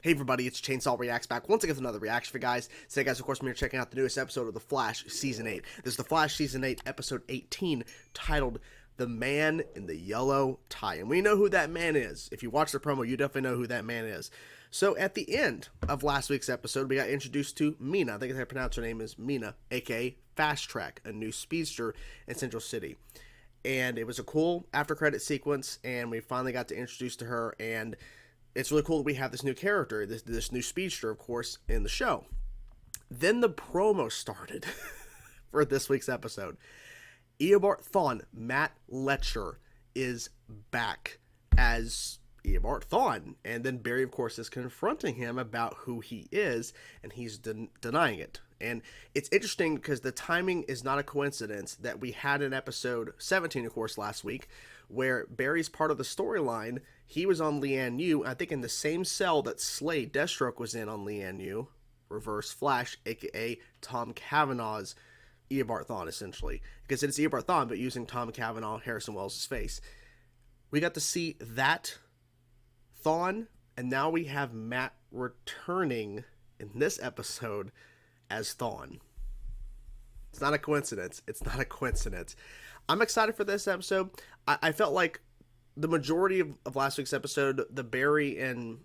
Hey everybody, it's Chainsaw Reacts back once again with another reaction for you guys. Today guys, of course, we're checking out the newest episode of The Flash Season 8. This is The Flash Season 8, Episode 18, titled The Man in the Yellow Tie. And we know who that man is. If you watch the promo, you definitely know who that man is. So at the end of last week's episode, we got introduced to Mina. I think I pronounce her name is Mina, aka Fast Track, a new speedster in Central City. And it was a cool after-credit sequence, and we finally got to introduce to her, and it's really cool that we have this new character, this new speedster, of course, in the show. Then the promo started for this week's episode. Eobard Thawne, Matt Letcher, is back as Eobard Thawne. And then Barry, of course, is confronting him about who he is, and he's denying it. And it's interesting because the timing is not a coincidence that we had in episode 17, of course, last week, where Barry's part of the storyline. He was on Lian Yu, I think in the same cell that Slade Deathstroke was in on Lian Yu, Reverse Flash, aka Tom Cavanaugh's Eobard Thawne, essentially. Because it's Eobard Thawne, but using Tom Cavanaugh, Harrison Wells' face. We got to see that Thawne, and now we have Matt returning in this episode as Thawne. It's not a coincidence. It's not a coincidence. I'm excited for this episode. I felt like the majority of last week's episode, the Barry and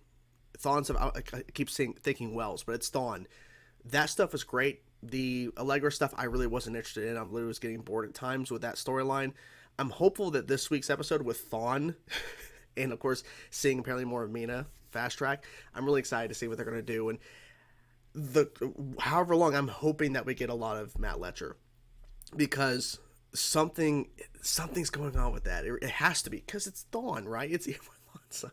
Thawne stuff, I keep thinking Wells, but it's Thawne. That stuff was great. The Allegra stuff I really wasn't interested in. I literally was getting bored at times with that storyline. I'm hopeful that this week's episode with Thawne, and of course seeing apparently more of Mina, Fast Track, I'm really excited to see what they're going to do. And however long, I'm hoping that we get a lot of Matt Letcher, because something's going on with that. It has to be, because it's Thawne, right? It's so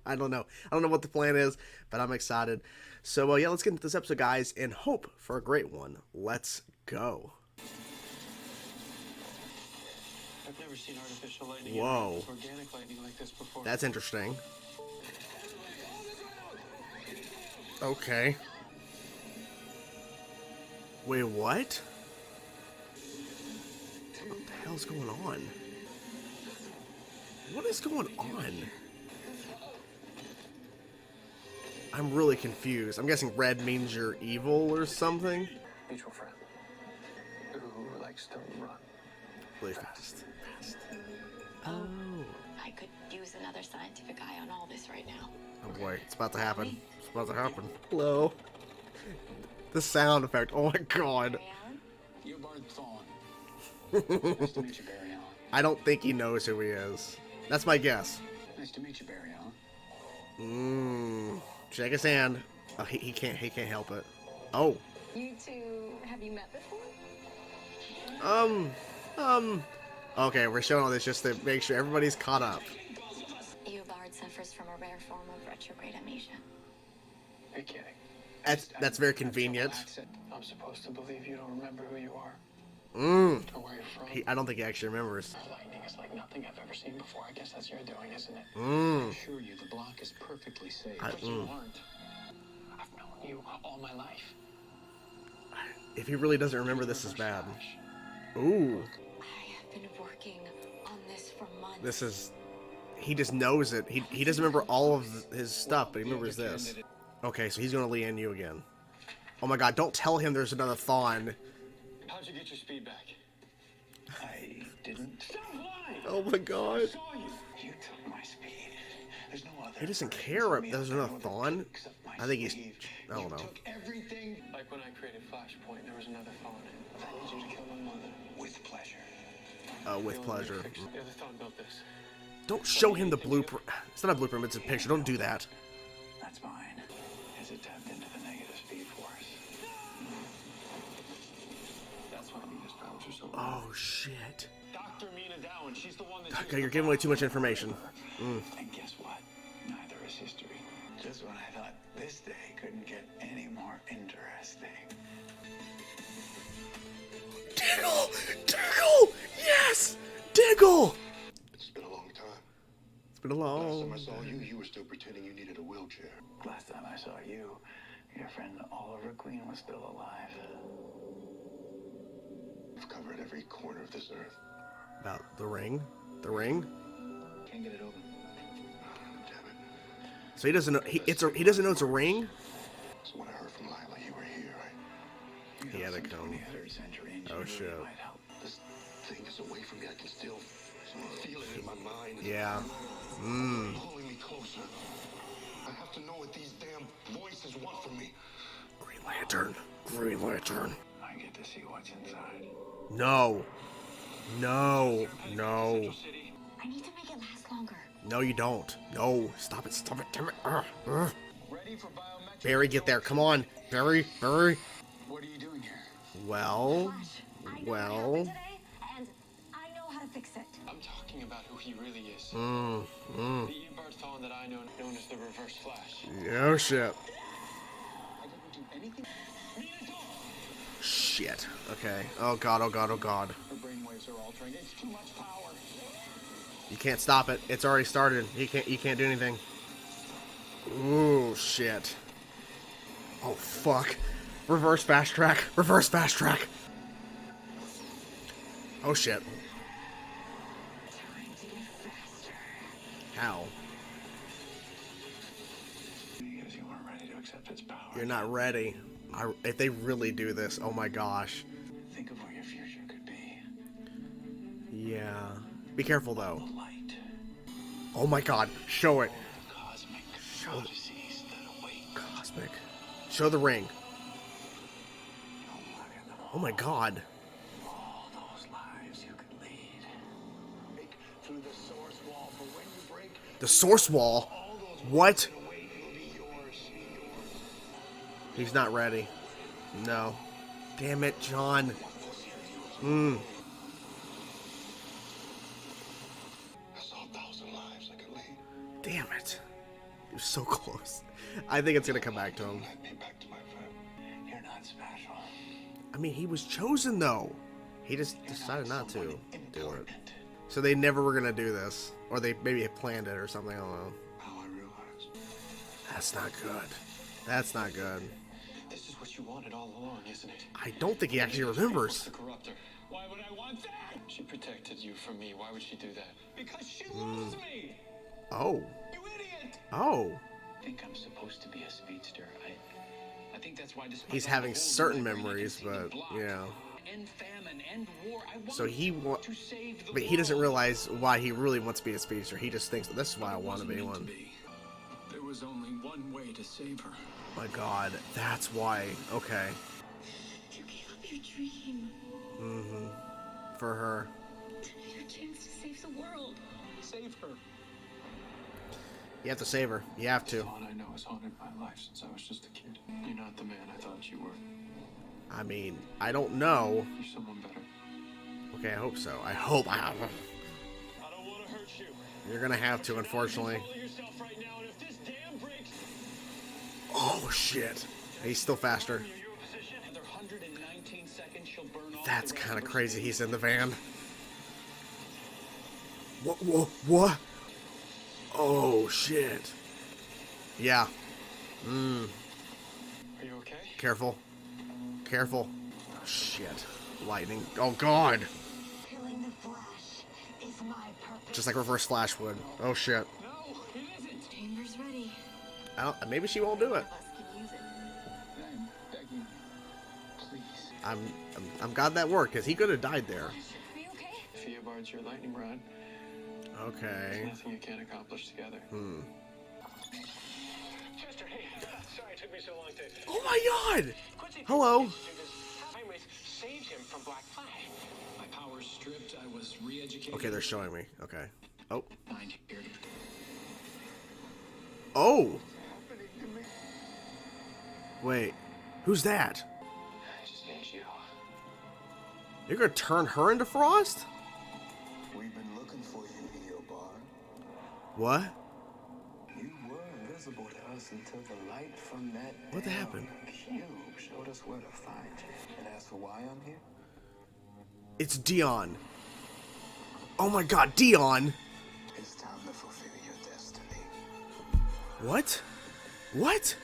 I don't know what the plan is, but I'm excited. So yeah, let's get into this episode, guys, and hope for a great one. Let's go. I've never seen artificial lightning. Whoa. Organic lightning like this before. That's interesting. Okay. Wait, what? What the hell's going on? What is going on? I'm really confused. I'm guessing red means you're evil or something? Mutual friend who likes to run Really fast. Oh. I could use another scientific eye on all this right now. Oh boy, it's about to happen. It's about to happen. Hello. The sound effect. Oh my god. Barry Allen? Eobard Thawne. Nice to meet you, Barry Allen. I don't think he knows who he is. That's my guess. Nice to meet you, Barry Allen. Shake his hand. Oh, he can't help it. Oh. You two, have you met before? Okay, we're showing all this just to make sure everybody's caught up. Eobard suffers from a rare form of retrograde amnesia. You're kidding. That's very convenient. I'm supposed to believe you don't remember who you are. Or where you're from. I don't think he actually remembers. Lightning is like nothing I've ever seen before. I guess that's your doing, isn't it? Mm. I assure you, the block is perfectly safe. But you aren't. I've known you all my life. If he really doesn't remember, this is bad. Ooh. I have been working on this for months. This is... He just knows it. He doesn't remember all of his stuff, but he remembers this. Okay, so he's going to Lian Yu again. Oh my god, don't tell him there's another Thawne. How'd you get your speed back? I didn't. Stop lying! Oh my god. I saw you. You took my speed. There's no other. He doesn't care if there's another Thawne. I think he's... I don't know. You took everything. Like when I created Flashpoint, there was another Thawne. I need you to kill my mother. With pleasure. With pleasure. The other Thawne built this. Don't show him the blueprint. It's not a blueprint, it's a picture. Don't do that. That's mine. As it tapped into the negative speed force. That's why Mina's powers are so low. Oh, shit. Dr. Mina Dowan, she's the one that... Okay, you're giving away too much information. And guess what? Neither is history. Just when I thought this day couldn't get any more interesting. Diggle! Diggle! Yes! Diggle! It's been a long time. It's been a Last long... time I saw you, you were still pretending you needed a wheelchair. Last time I saw you, your friend Oliver Queen was still alive. I've covered every corner of this earth. About the ring? The ring? Can't get it open. Damn it. So he doesn't know he doesn't know it's a ring? So when I heard from Lila, you were here, right? He had a cone. Oh shit. This thing is away from me. I can still feel it in my mind. Yeah. Pulling me closer. I have to know what these damn voices want from me. Green Lantern. Green Lantern. I get to see what's inside. No. No. No. I need to make it last longer. No, you don't. No. Stop it. Stop it. Damn it. Ready for biometric? Barry, get there. Come on. Barry. Barry. What are you doing here? Well. Flash, I know what Well. happened today, and I know how to fix it. I'm talking about who he really is. Mm. The Earthbound that I know, known as the Reverse Flash. Oh shit. I didn't do anything. Shit. Okay. Oh god. Oh god. Oh god. Her brainwaves are altering. It's too much power. You can't stop it. It's already started. You can't do anything. Ooh, shit. Oh, fuck. Reverse fast track. Reverse fast track. Oh, shit. How? Because you weren't ready to accept its power. You're not ready. If they really do this, oh my gosh. Think of what your future could be. Yeah. Be careful, though. Light. Oh my god. Show it. Cosmic odysseys that await. Cosmic. Show the ring. Oh my god. All those lives you could lead. Break through the source wall, for when you break, The source wall? all those What? away will be yours. He's not ready. No. Damn it, John. I saw 1,000 lives I could lead. Damn it. You're so close. I think it's gonna come back to him. Let me back to my family. You're not special. I mean, he was chosen, though. He just decided not to do it. Important. So they never were gonna do this. Or they maybe had planned it or something, I don't know. How I realized. That's not good. That's not good. This is what you wanted all along, isn't it? I don't think he actually remembers. The corruptor. Why would I want that? She protected you from me. Why would she do that? Because she loves me. Oh. You idiot. Oh. I think I'm supposed to be a speedster. I think that's why despite He's all having the holes certain in my brain, I memories, can see the but, block. yeah. End famine, end war. I want So he to save the but he doesn't world. realize why he really wants to be a speedster. He just thinks that this is why I want to be one. There was only one way to save her. My god, that's why. Okay. You gave up your dream. For her. Your chance to save the world. Save her. You have to save her. You have to. All I know has haunted my life since I was just a kid. You're not the man I thought you were. I mean, I don't know. You're someone better. Okay, I hope so. I hope. I don't want to hurt you. You're gonna have to, unfortunately. Control yourself right now, and if this dam breaks, Oh shit. He's still faster. your position, another 119 seconds, she'll burn off. That's the rest kind of her crazy. state. He's in the van. What? Oh shit. Yeah. Are you okay? Careful. Careful. Oh, shit. Lightning. Oh god. Killing the Flash is my purpose. Just like Reverse Flash would. Oh shit. No, it isn't. Chamber's ready. Maybe she won't do it. Us can use it. I'm begging you. Please. I'm glad that worked because he could have died there. Are you okay? Theobard's your lightning rod. There's Okay. nothing you can't accomplish together. Chester, hey. Sorry it took me so long to... Oh my god. Quincy Hello. Time race saved him from Black Flash. My powers stripped, I was re-educated. Okay, they're showing me. Okay. Oh. Mind here. Oh. Wait. Who's that? I just need you. You're gonna turn her into Frost? We've been looking for you, Theobard. What? You were invisible to us until the light from that What damn happened? cube showed us where to find you. And as for why I'm here, It's Dion. Oh my god, Dion. it's time to fulfill your destiny. What? What?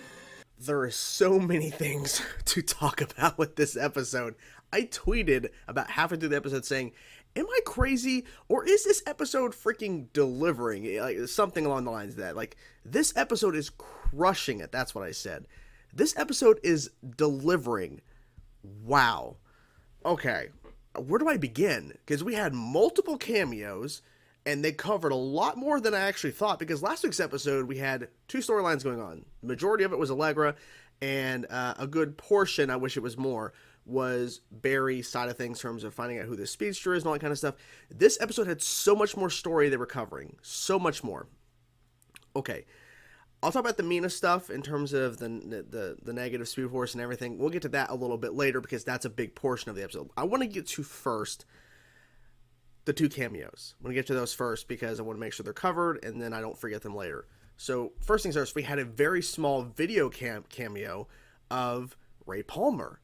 There are so many things to talk about with this episode. I tweeted about halfway through the episode saying, Am I crazy, or is this episode freaking delivering? Like, something along the lines of that. Like, this episode is crushing it. That's what I said. This episode is delivering. Wow. Okay, where do I begin? Because we had multiple cameos, and they covered a lot more than I actually thought, because last week's episode, we had 2 storylines going on. The majority of it was Allegra, and a good portion, I wish it was more, was Barry's side of things in terms of finding out who the speedster is and all that kind of stuff. This episode had so much more story they were covering. So much more. Okay, I'll talk about the Mina stuff in terms of the negative Speed Force and everything. We'll get to that a little bit later because that's a big portion of the episode. I want to get to first the 2 cameos. I want to get to those first because I want to make sure they're covered and then I don't forget them later. So first things first, we had a very small video cameo of Ray Palmer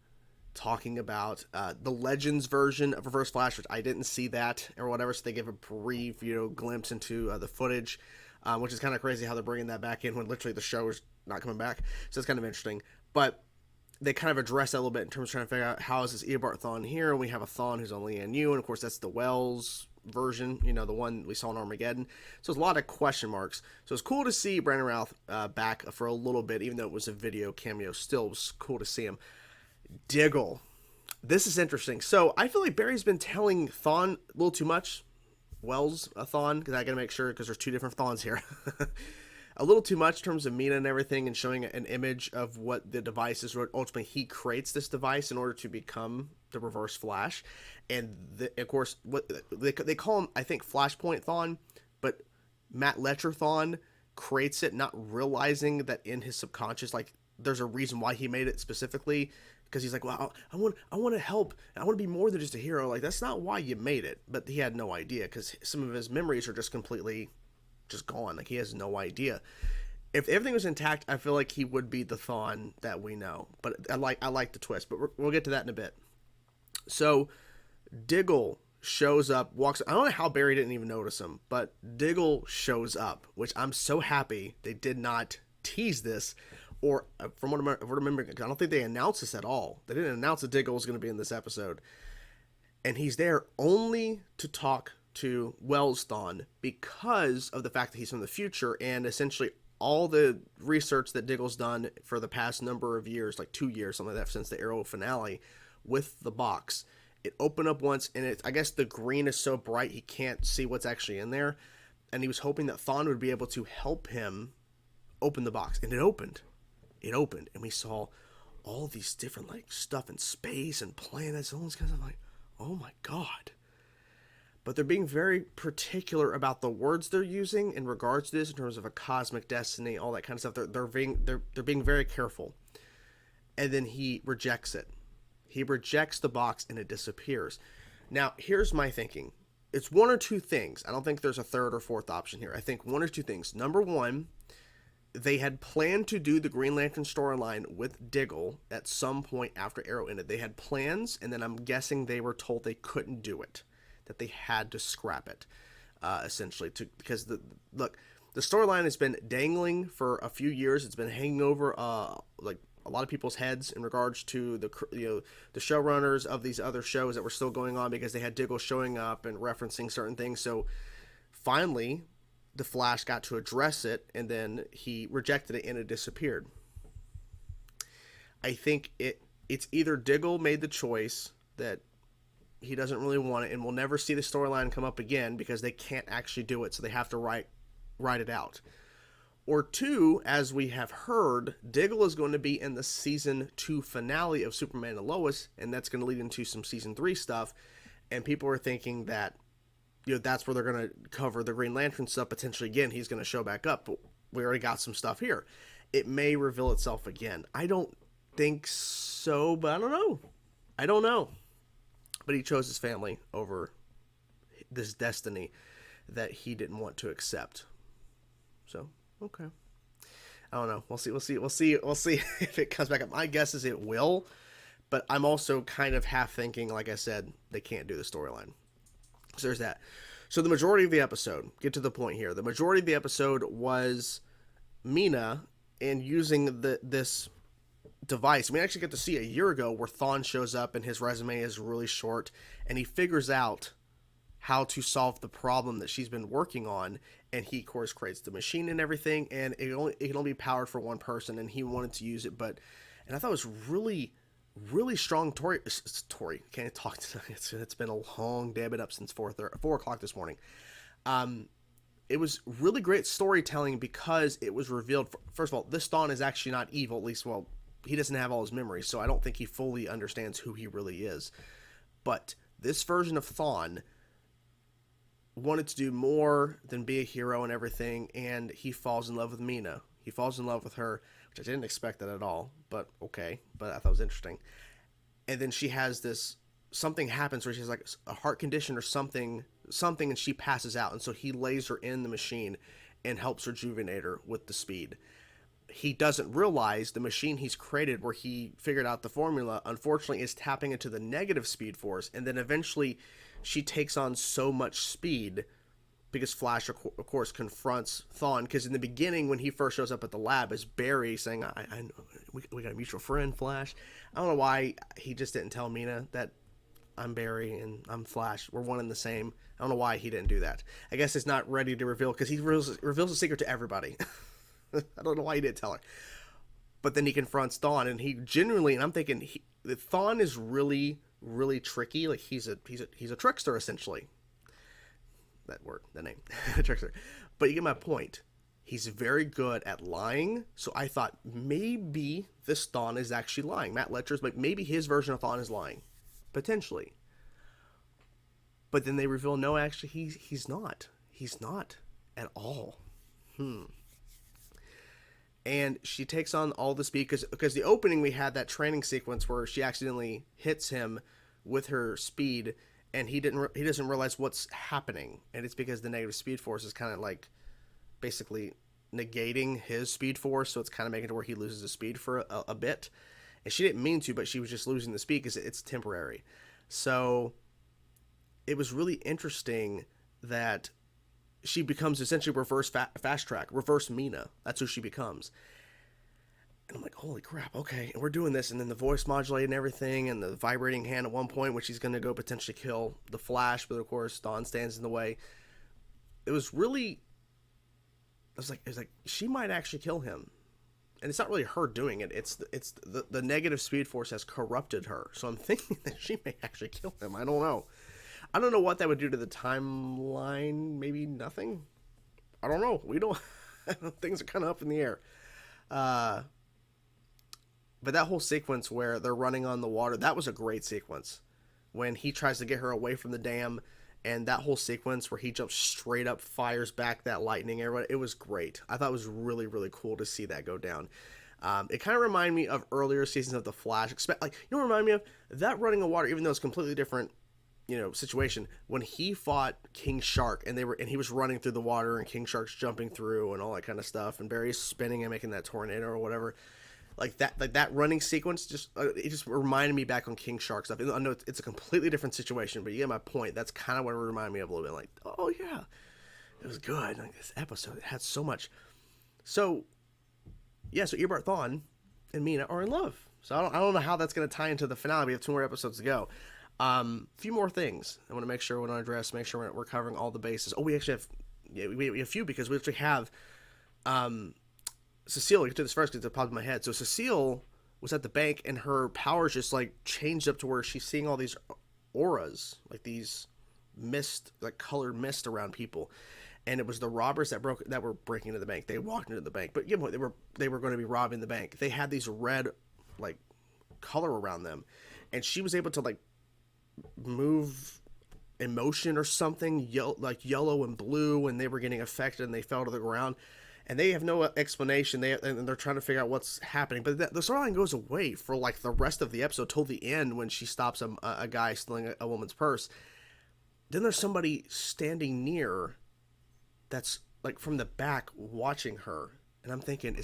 talking about the Legends version of Reverse Flash, which I didn't see that or whatever, so they gave a brief, glimpse into the footage, which is kind of crazy how they're bringing that back in when literally the show is not coming back. So it's kind of interesting. But they kind of address that a little bit in terms of trying to figure out how is this Eobard Thawne here, and we have a Thawne who's only in you, and of course that's the Wells version, the one we saw in Armageddon. So there's a lot of question marks. So it's cool to see Brandon Routh back for a little bit, even though it was a video cameo. Still, it was cool to see him. Diggle. This is interesting. So I feel like Barry's been telling Thawne a little too much. Wells a Thawne, because I gotta make sure, because there's 2 different Thawnes here. A little too much in terms of Mina and everything, and showing an image of what the device is. Ultimately, he creates this device in order to become the Reverse Flash. And of course, what they call him, I think, Flashpoint Thawne, but Matt Letcher Thawne creates it, not realizing that in his subconscious, like, there's a reason why he made it specifically, because he's like, well, I want to help, I want to be more than just a hero. Like, that's not why you made it. But he had no idea, because some of his memories are just completely just gone. Like, he has no idea. If everything was intact, I feel like he would be the Thawne that we know. But I like the twist, but we'll get to that in a bit. So Diggle shows up, walks. I don't know how Barry didn't even notice him, but Diggle shows up, which I'm so happy they did not tease this, or from what I remember, I don't think they announced this at all. They didn't announce that Diggle was going to be in this episode, and he's there only to talk to Wells Thawne because of the fact that he's from the future, and essentially all the research that Diggle's done for the past number of years, like 2 years, something like that, since the Arrow finale, with the box. It opened up once, and I guess the green is so bright he can't see what's actually in there, and he was hoping that Thawne would be able to help him open the box, and it opened. It opened, and we saw all these different, like, stuff in space and planets and all this kind of stuff. Like, oh my god. But they're being very particular about the words they're using in regards to this, in terms of a cosmic destiny, all that kind of stuff. They're being very careful. And then he rejects it. He rejects the box, and it disappears. Now, here's my thinking. It's one or two things. I don't think there's a third or fourth option here. I think one or two things. Number one, they had planned to do the Green Lantern storyline with Diggle at some point after Arrow ended. They had plans, and then I'm guessing they were told they couldn't do it, that they had to scrap it, essentially, because the storyline has been dangling for a few years. It's been hanging over like a lot of people's heads in regards to the showrunners of these other shows that were still going on, because they had Diggle showing up and referencing certain things. So finally, the Flash got to address it, and then he rejected it, and it disappeared. I think it's either Diggle made the choice that he doesn't really want it, and we'll never see the storyline come up again because they can't actually do it, so they have to write it out. Or two, as we have heard, Diggle is going to be in the season 2 finale of Superman and Lois, and that's going to lead into some season 3 stuff, and people are thinking that, that's where they're going to cover the Green Lantern stuff. Potentially again, he's going to show back up, but we already got some stuff here. It may reveal itself again. I don't think so, but I don't know. But he chose his family over this destiny that he didn't want to accept. So, okay. I don't know. We'll see if it comes back up. My guess is it will, but I'm also kind of half thinking, like I said, they can't do the storyline. So there's that. So the majority of the episode, get to the point here, the majority of the episode was Mina and using this device. We actually get to see a year ago where Thawne shows up and his resume is really short, and he figures out how to solve the problem that she's been working on. And he, of course, creates the machine and everything, and it can only be powered for one person, and he wanted to use it, and I thought it was really strong. Tori, can't talk tonight. It's been a long day. I've been up since 4 o'clock this morning. It was really great storytelling because it was revealed. First of all, this Thawne is actually not evil, at least, well, he doesn't have all his memories, so I don't think he fully understands who he really is. But this version of Thawne wanted to do more than be a hero and everything, and he falls in love with Mina. He falls in love with her, which I didn't expect that at all, but okay. But I thought it was interesting. And then she has this, something happens where she has like a heart condition or something, and she passes out. And so he lays her in the machine and helps rejuvenate her with the speed. He doesn't realize the machine he's created, where he figured out the formula, unfortunately is tapping into the negative speed force. And then eventually she takes on so much speed because Flash, of course, confronts Thawne. Because in the beginning, when he first shows up at the lab, is Barry saying, I we got a mutual friend, Flash. I don't know why he just didn't tell Mina that I'm Barry and I'm Flash. We're one and the same. I don't know why he didn't do that. I guess it's not ready to reveal, because he reveals the secret to everybody. I don't know why he didn't tell her. But then he confronts Thawne, and he genuinely, and I'm thinking, Thawne is really, really tricky. Like, he's a trickster, essentially. That name, trickster. But you get my point. He's very good at lying. So I thought maybe this Thawne is actually lying. Matt Letcher's, but maybe his version of Thawne is lying, potentially. But then they reveal, no, actually, he's not. He's not at all. And she takes on all the speed, because the opening, we had that training sequence where she accidentally hits him with her speed, and he doesn't realize what's happening, and it's because the negative speed force is kind of like basically negating his speed force, so it's kind of making it to where he loses his speed for a bit. And she didn't mean to, but she was just losing the speed because it's temporary. So it was really interesting that she becomes essentially reverse fast track, reverse Mina. That's who she becomes. And I'm like, holy crap, okay. And we're doing this, and then the voice modulating and everything, and the vibrating hand at one point, which he's going to go potentially kill the Flash, but of course Dawn stands in the way. It was really, it was like she might actually kill him. And it's not really her doing it. It's the negative speed force has corrupted her. So I'm thinking that she may actually kill him. I don't know. I don't know what that would do to the timeline. Maybe nothing. I don't know. We don't. Things are kind of up in the air. But that whole sequence where they're running on the water, that was a great sequence. When he tries to get her away from the dam, and that whole sequence where he jumps straight up, fires back that lightning arrow, it was great. I thought it was really, really cool to see that go down. It kind of reminded me of earlier seasons of The Flash. Remind me of that running on water, even though it's completely different, situation, when he fought King Shark, and he was running through the water, and King Shark's jumping through and all that kind of stuff, and Barry's spinning and making that tornado or whatever. Like that running sequence, it just reminded me back on King Shark stuff. I know it's a completely different situation, but you get my point. That's kind of what it reminded me of a little bit. Like, oh yeah, it was good. Like, this episode, it had so much. So yeah, so Eobard Thawne and Mina are in love. So I don't know how that's going to tie into the finale. We have 2 more episodes to go. A few more things I want to make sure we don't address. Make sure we're covering all the bases. Oh, we actually have we have a few, because we actually have Cecile. I'll get to this first because it popped in my head. So Cecile was at the bank, and her powers just like changed up to where she's seeing all these auras, like these mist, like colored mist around people. And it was the robbers that were breaking into the bank. They walked into the bank, but they were going to be robbing the bank. They had these red like color around them, and she was able to like move emotion or something, yellow and blue, and they were getting affected, and they fell to the ground, and they have no explanation. And they're trying to figure out what's happening, but the storyline goes away for like the rest of the episode till the end, when she stops a guy stealing a woman's purse. Then there's somebody standing near that's like from the back watching her, and I'm thinking,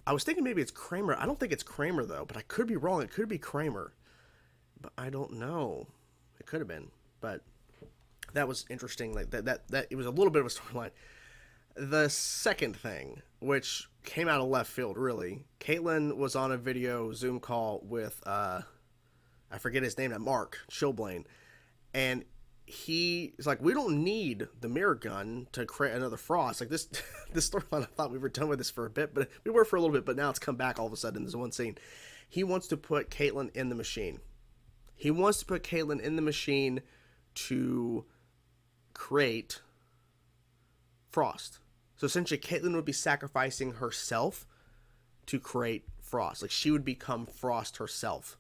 I was thinking maybe it's Kramer. I don't think it's Kramer though, but I could be wrong. It could be Kramer, but I don't know. It could have been, but that was interesting. Like that it was a little bit of a storyline. The second thing, which came out of left field, really, Caitlin was on a video Zoom call with I forget his name, Mark Chilblain, and he's like, we don't need the mirror gun to create another Frost. Like this, this storyline, I thought we were done with this for a bit, but we were for a little bit, but now it's come back all of a sudden in this one scene. He wants to put Caitlin in the machine. He wants to put Caitlin in the machine to create Frost. So essentially, Caitlin would be sacrificing herself to create Frost. Like, she would become Frost herself.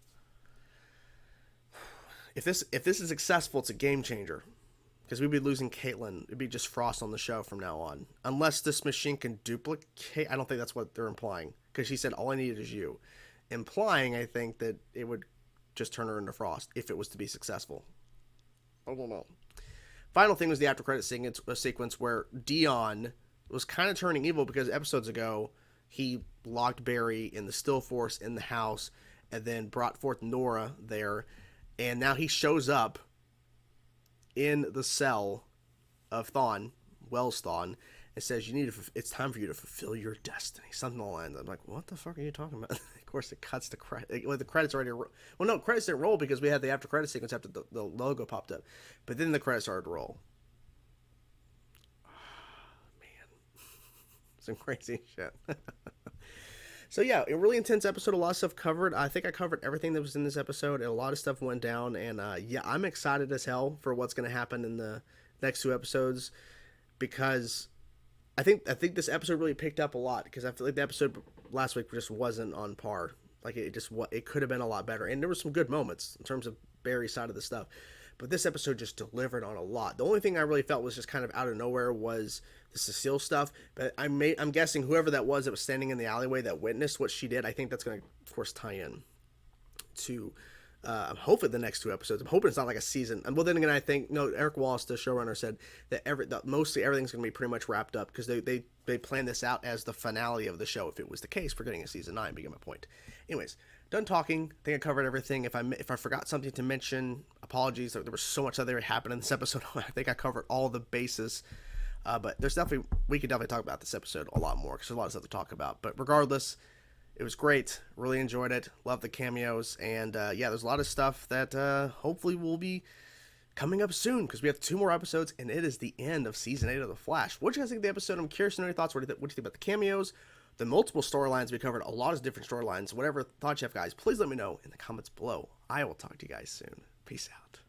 If this is successful, it's a game changer. Because we'd be losing Caitlin. It'd be just Frost on the show from now on. Unless this machine can duplicate. I don't think that's what they're implying. Because she said, all I need is you. Implying, I think, that it would just turn her into Frost if it was to be successful. I don't know. Final thing was the after credit sequence where Dion was kind of turning evil because episodes ago he locked Barry in the still force in the house and then brought forth Nora there, and now he shows up in the cell of Thawne, Wells Thawne, and says, it's time for you to fulfill your destiny, something along the lines. I'm like, what the fuck are you talking about? Of course, it cuts the credit. Well, the credits already well, no, credits didn't roll because we had the after credit sequence after the logo popped up, but then the credits started to roll. Some crazy shit. So yeah, a really intense episode. A lot of stuff covered. I think I covered everything that was in this episode, and a lot of stuff went down. And yeah, I'm excited as hell for what's going to happen in the next 2 episodes, because I think this episode really picked up a lot, because I feel like the episode last week just wasn't on par. Like it could have been a lot better, and there were some good moments in terms of Barry's side of the stuff. But this episode just delivered on a lot. The only thing I really felt was just kind of out of nowhere was the Cecile stuff. But I'm guessing whoever that was standing in the alleyway that witnessed what she did, I think that's going to, of course, tie in to hopefully the next 2 episodes. I'm hoping it's not like a season. Well, then again, I think, no, Eric Wallace, the showrunner, said that mostly everything's going to be pretty much wrapped up, because they planned this out as the finale of the show if it was the case for getting a season 9, being my point. Anyways, done talking. I think I covered everything. If I forgot something to mention, apologies. There was so much that happened in this episode. I think I covered all the bases. But we could definitely talk about this episode a lot more, because there's a lot of stuff to talk about. But regardless, it was great. Really enjoyed it. Loved the cameos. And yeah, there's a lot of stuff that hopefully will be coming up soon, because we have 2 more episodes, and it is the end of season 8 of The Flash. What do you guys think of the episode? I'm curious to know your thoughts. What do you think about the cameos? The multiple storylines we covered, a lot of different storylines. Whatever thoughts you have, guys, please let me know in the comments below. I will talk to you guys soon. Peace out.